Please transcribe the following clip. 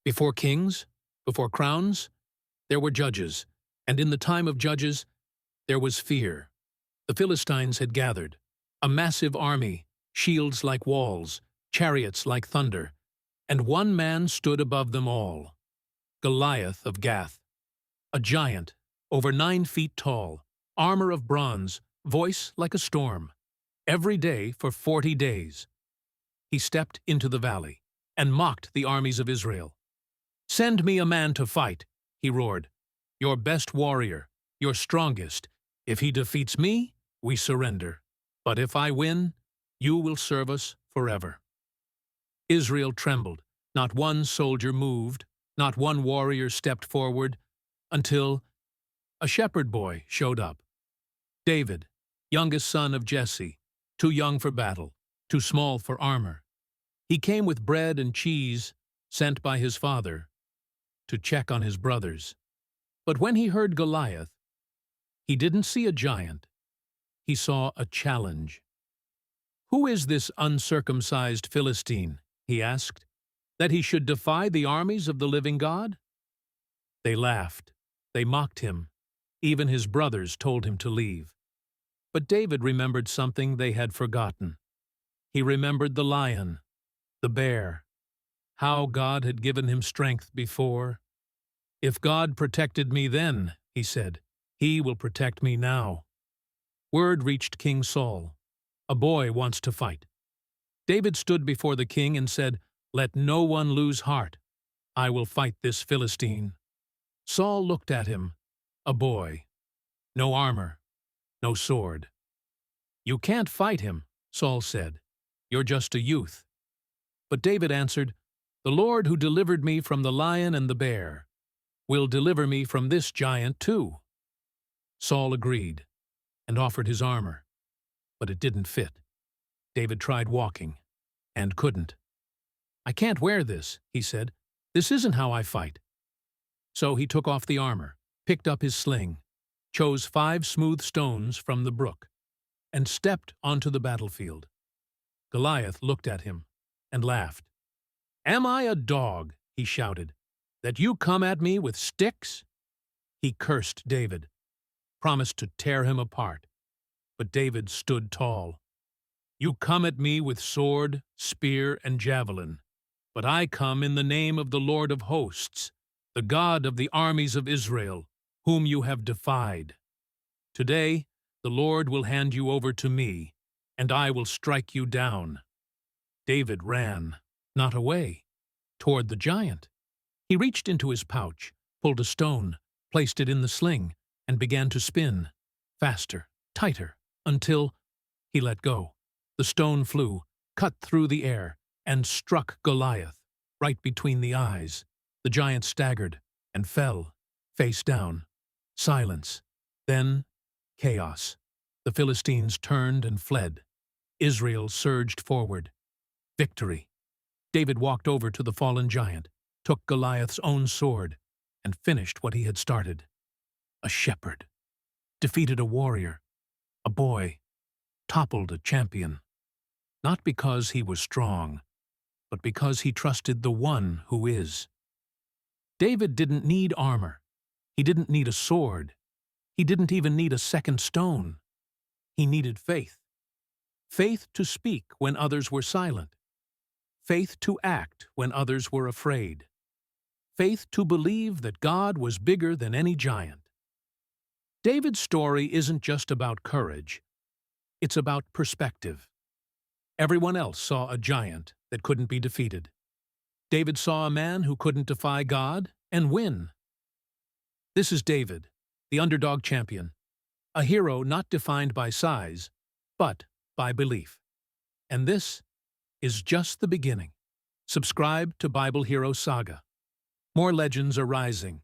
Before kings, before crowns, there were judges, and in the time of judges, there was fear. The Philistines had gathered, a massive army, shields like walls, chariots like thunder, and one man stood above them all, Goliath of Gath, a giant, over 9 feet tall, armor of bronze, voice like a storm. Every day for 40 days, he stepped into the valley and mocked the armies of Israel. "Send me a man to fight," he roared. "Your best warrior, your strongest. If he defeats me, we surrender. But if I win, you will serve us forever." Israel trembled. Not one soldier moved, not one warrior stepped forward, until a shepherd boy showed up. David, youngest son of Jesse, too young for battle, too small for armor. He came with bread and cheese, sent by his father, to check on his brothers. But when he heard Goliath, he didn't see a giant. He saw a challenge. "Who is this uncircumcised Philistine," he asked, "that he should defy the armies of the living God?" They laughed. They mocked him. Even his brothers told him to leave. But David remembered something they had forgotten. He remembered the lion, the bear, how God had given him strength before. "If God protected me then," he said, "he will protect me now." Word reached King Saul. "A boy wants to fight." David stood before the king and said, "Let no one lose heart. I will fight this Philistine." Saul looked at him, a boy. No armor, no sword. "You can't fight him," Saul said. "You're just a youth." But David answered, "The Lord who delivered me from the lion and the bear will deliver me from this giant too." Saul agreed and offered his armor, but it didn't fit. David tried walking and couldn't. "I can't wear this," he said. "This isn't how I fight." So he took off the armor, picked up his sling, chose 5 smooth stones from the brook, and stepped onto the battlefield. Goliath looked at him and laughed. "Am I a dog," he shouted, "that you come at me with sticks?" He cursed David, promised to tear him apart. But David stood tall. "You come at me with sword, spear, and javelin, but I come in the name of the Lord of hosts, the God of the armies of Israel, whom you have defied. Today the Lord will hand you over to me, and I will strike you down." David ran, not away, toward the giant. He reached into his pouch, pulled a stone, placed it in the sling, and began to spin, faster, tighter, until he let go. The stone flew, cut through the air, and struck Goliath, right between the eyes. The giant staggered and fell, face down. Silence. Then chaos. The Philistines turned and fled. Israel surged forward. Victory. David walked over to the fallen giant, took Goliath's own sword, and finished what he had started. A shepherd. Defeated a warrior. A boy. Toppled a champion. Not because he was strong, but because he trusted the one who is. David didn't need armor. He didn't need a sword. He didn't even need a second stone. He needed faith. Faith to speak when others were silent. Faith to act when others were afraid. Faith to believe that God was bigger than any giant. David's story isn't just about courage. It's about perspective. Everyone else saw a giant that couldn't be defeated. David saw a man who couldn't defy God and win. This is David, the underdog champion, a hero not defined by size, but by belief. And this is just the beginning. Subscribe to Bible Hero Saga. More legends are rising.